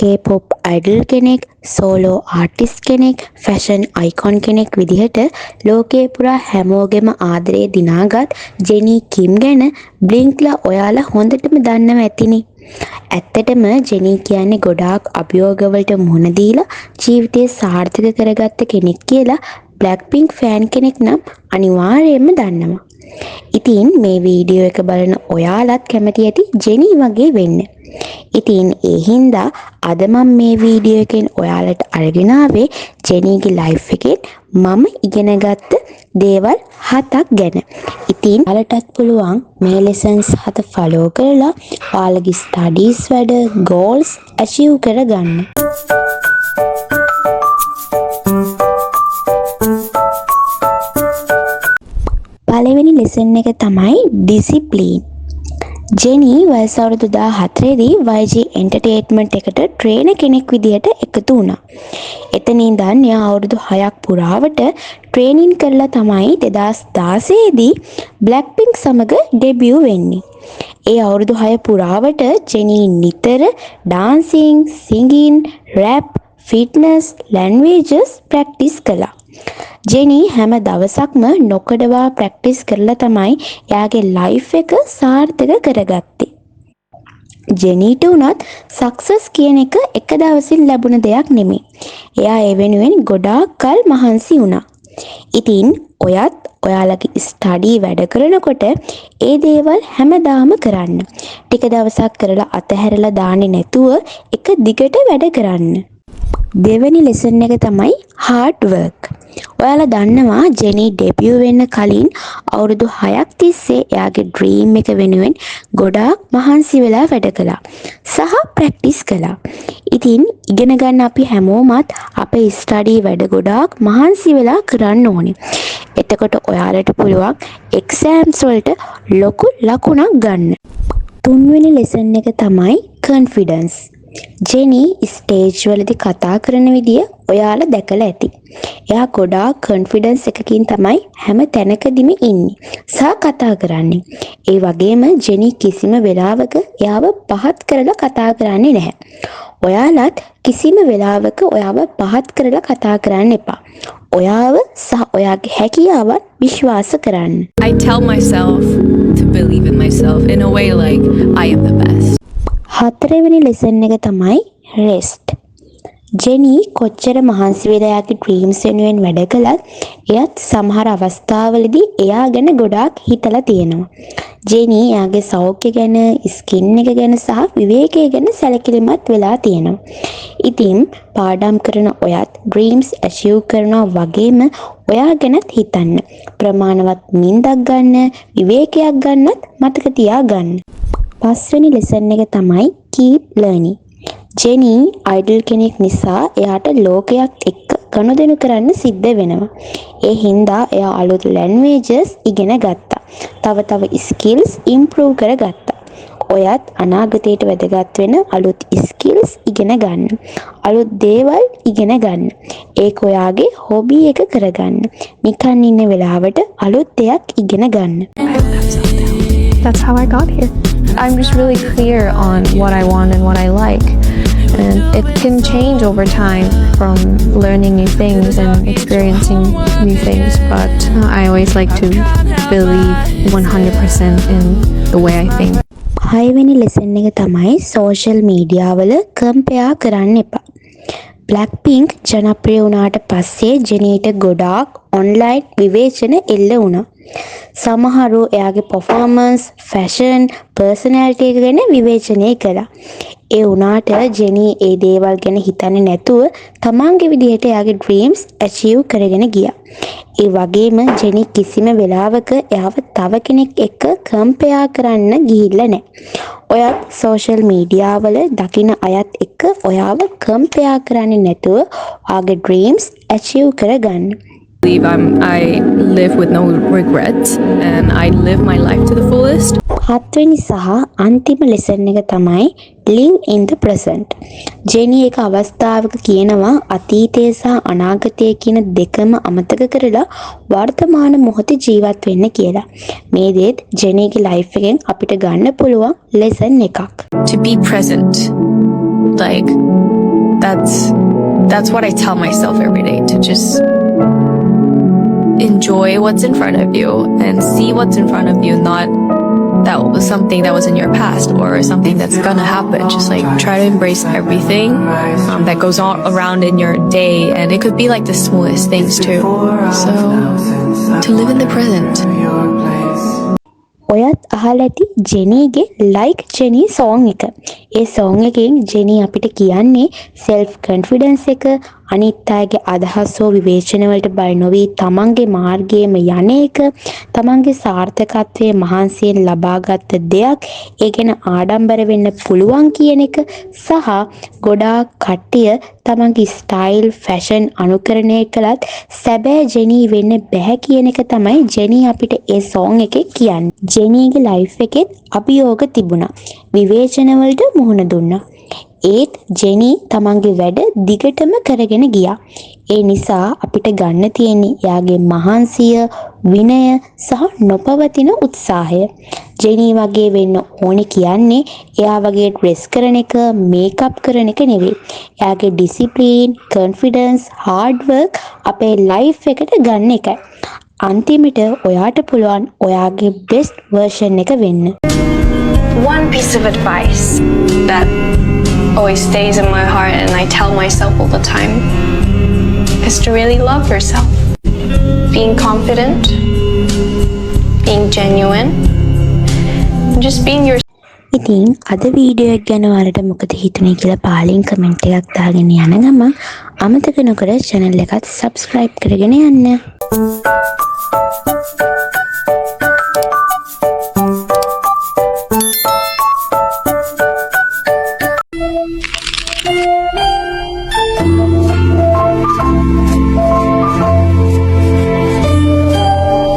K-pop idol කෙනෙක්, solo artist කෙනෙක්, fashion icon කෙනෙක් විදිහට ලෝකේ පුරා හැමෝගෙම ආදරේ දිනාගත් ජෙනී කිම් ගැන බ්ලින්ක්ලා ඔයාලා හොඳටම දන්නව ඇතිනේ. ඇත්තටම ජෙනී කියන්නේ ගොඩාක් අභියෝගවලට මුහුණ දීලා ජීවිතේ සාර්ථක කරගත්ත කෙනෙක් කියලා බ්ලැක්පින්ක් ෆෑන් කෙනෙක් නම් අනිවාර්යයෙන්ම දන්නවා. ඉතින් මේ වීඩියෝ එක බලන ඔයාලත් කැමති ඇති ජෙනී වගේ වෙන්න. ඉතින් ඒ හින්දා අද මම මේ වීඩියෝ එකෙන් ඔයාලට අරගෙන ආවේ ජෙනීගේ ලයිෆ් එකෙන් මම ඉගෙනගත්ත දේවල් 7ක් ගැන. ඉතින් ඔයාලටත් පුළුවන් මේ ලෙසන්ස් 7 ෆලෝ කරලා ඔයාලගේ ස්ටඩීස් වැඩ ගෝල්ස් අචීව් කරගන්න. පළවෙනි ලෙසන් එක තමයි ඩිසිප්ලින්. ජෙනී වයස අවුරුදු 14 දී YG එන්ටර්ටේන්මන්ට් එකට ට්‍රේනර් කෙනෙක් විදිහට එකතු වුණා. එතන ඉඳන් එයා අවුරුදු 6ක් පුරාවට ට්‍රේනින් කරලා තමයි 2016 දී බ්ලැක්පින්ක් සමග ඩෙබියු වෙන්නේ. ඒ අවුරුදු 6 පුරාවට ජෙනී නිතර dancing, singing, rap, fitness, languages practice කළා. ජෙනී හැම දවසක්ම නොකඩවා ප්‍රැක්ටිස් කරලා තමයි එයාගේ ලයිෆ් එක සාර්ථක කරගත්තේ. ජෙනීට උනත් සක්සස් කියන එක දවසින් ලැබුණ දෙයක් නෙමෙයි. එයා ඒ වෙනුවෙන් ගොඩාක් කල් මහන්සි වුණා. ඉතින් ඔයත් ඔයාලගේ ස්ටඩි වැඩ කරනකොට ඒ දේවල් හැමදාම කරන්න. ටික දවසක් කරලා අතහැරලා දාන්නේ නැතුව එක දිගට වැඩ කරන්න. දෙවෙනි ලෙසන් එක තමයි hard work. ඔයාලා දන්නවා ජෙනී ඩෙබියු වෙන්න කලින් අවුරුදු 6ක් තිස්සේ එයාගේ ඩ්‍රීම් එක වෙනුවෙන් ගොඩාක් මහන්සි වෙලා වැඩ කළා. සහ ප්‍රැක්ටිස් කළා. ඉතින් ඉගෙන ගන්න අපි හැමෝමත් අපේ ස්ටඩි වැඩ ගොඩාක් මහන්සි වෙලා කරන්න ඕනේ. එතකොට ඔයාලට පුළුවන් එක්සෑම්ස් වලට ලොකු ලකුණක් ගන්න. තුන්වෙනි ලෙසන් එක තමයි confidence. ජෙනී ස්ටේජ් වලදී කතා කරන විදිය ඔයාලා දැකලා ඇති. එයා ගොඩාක් කොන්ෆිඩන්ස් එකකින් තමයි හැම තැනකදීම ඉන්නේ. සහ කතා කරන්නේ. ඒ වගේම ජෙනී කිසිම වෙලාවක එයාව පහත් කරලා කතා කරන්නේ නැහැ. ඔයාලත් කිසිම වෙලාවක ඔයාව පහත් කරලා කතා කරන්න එපා. ඔයාව සහ ඔයාගේ හැකියාවන් විශ්වාස කරන්න. I tell myself to believe in myself in a way like I am the best. හතරවෙනි ලෙසන් එක තමයි රෙස්ට්. ජෙනී කොච්චර මහන්සි වෙලා එයාගේ ඩ්‍රීම්ස් වෙනුවෙන් වැඩ කළත් එයත් සමහර අවස්ථාවලදී එයා ගැන ගොඩාක් හිතලා තියෙනවා. ජෙනී එයාගේ සෞඛ්‍ය ගැන, ස්කින් එක ගැන සහ විවේකය ගැන සැලකිලිමත් වෙලා තියෙනවා. ඉතින් පාඩම් කරන ඔයත් ඩ්‍රීම්ස් අචීව් කරනවා වගේම ඔයා ගැනත් හිතන්න. ප්‍රමාණවත් නිින්දක් ගන්න, විවේකයක් ගන්නත් මතක තියාගන්න. පස්වෙනි ලෙසන් එක තමයි keep learning. ජෙනී අයිඩල් කෙනෙක් නිසා එයාට ලෝකයක් එක්ක ගනුදෙනු කරන්න සිද්ධ වෙනවා. ඒ හින්දා එයා අලුත් ලැන්ග්වේජස් ඉගෙන ගත්තා. තව ස්කිල්ස් ඉම්ප්‍රූව් කරගත්තා. ඔයත් අනාගතයට වැදගත් වෙන අලුත් ස්කිල්ස් ඉගෙන ගන්න. අලුත් දේවල් ඉගෙන ගන්න. ඒක ඔයාගේ හොබි එක කරගන්න. නිකන් ඉන්න වෙලාවට අලුත් දෙයක් ඉගෙන ගන්න. That's how I got here. I'm just really clear on what I want and what I like. And it can change over time from learning new things and experiencing new things. But I always like to believe 100% in the way I think. හයවෙනි lesson එක තමයි social media වල compare කරන්න එපා. බ්ලැක්පින්ක් ජනප්‍රිය වුණාට පස්සේ ජෙනීට ගොඩාක් ඔන්ලයින් විවේචන එල්ල වුණා. සමහරු එයාගේ පර්ෆෝමන්ස්, ෆැෂන්, පර්සනැලිටි එක ගැන විවේචනය කළා. ඒ වුණාට ජෙනී ඒ දේවල් ගැන හිතන්නේ නැතුව තමන්ගේ විදිහට එයාගේ ඩ්‍රීම්ස් අචීව් කරගෙන ගියා. ඒ වගේම ජෙනී කිසිම වෙලාවක එයාව තව කෙනෙක් එක්ක කම්පෙයාර් කරන්න ගිහිල්ලා නැහැ. ඔයත් සෝෂල් මීඩියා වල දකින අයත් එක්ක ඔයාව කම්පෙයාර් කරන්නේ නැතුව ඔයාගේ ඩ්‍රීම්ස් අචීව් කරගන්න. I live with no regrets and I live my life to the fullest. හත්වෙනි සහ අන්තිම ලෙසන් එක තමයි live in the present. ජෙනී එක අවස්ථාවක කියනවා අතීතය සහ අනාගතය කියන දෙකම අමතක කරලා වර්තමාන මොහොතේ ජීවත් වෙන්න කියලා. මේ දේත් ජෙනීගේ ලයිෆ් එකෙන් අපිට ගන්න පුළුවන් ලෙසන් එකක්. To be present. Like that's what I tell myself every day, to just enjoy what's in front of you and see what's in front of you, not that was something that was in your past or something that's gonna happen. Just like try to embrace everything that goes on around in your day, and it could be like the smallest things too. So to live in the present. ඔයත් අහලා ඇති ජෙනීගේ like ජෙනී song එක. ඒ song එකෙන් ජෙනී අපිට කියන්නේ self confidence එක, අනිත් අයගේ අදහස් හෝ විවේචන වලට බය නොවි තමන්ගේ මාර්ගයේම යන එක, තමන්ගේ සාර්ථකත්වයේ මහන්සියෙන් ලබාගත් දෙයක් ඒ ගැන ආඩම්බර වෙන්න පුළුවන් කියන එක, සහ ගොඩාක් කට්ටිය තමන්ගේ ස්ටයිල් ෆැෂන් අනුකරණය කළත් සැබෑ ජෙනී වෙන්න බැහැ කියන එක තමයි ජෙනී අපිට ඒ song එකේ කියන්නේ. ජෙනීගේ ලයිෆ් එකෙත් අභියෝග තිබුණා. විවේචන වලට මුහුණ දුන්නා. ඒත් ජෙනී තමන්ගේ වැඩ දිගටම කරගෙන ගියා. ඒ නිසා අපිට ගන්න තියෙන්නේ එයාගේ මහන්සිය, විනය සහ නොපවතින උත්සාහය. ජෙනී වගේ වෙන්න ඕනේ කියන්නේ එයා වගේ ඩ්‍රෙස් කරන එක, මේකප් කරන එක නෙවෙයි. එයාගේ ඩිසිප්ලින්, කොන්ෆිඩන්ස්, හાર્ඩ් වර්ක් අපේ ලයිෆ් එකට ගන්න එකයි. අන්තිමට ඔයාට පුළුවන් ඔයාගේ බෙස්ට් වර්ෂන් එක වෙන්න. One piece of advice that always stays in my heart and I tell myself all the time is to really love yourself. Being confident, being genuine, and just being yourself. ඉතින් අද video එක ගැන ඔයාලට මොකද හිතුනේ කියලා පාලින් comment එකක් දාගෙන යන ගමන් අමතක නොකර channel එකත් subscribe කරගෙන යන්න.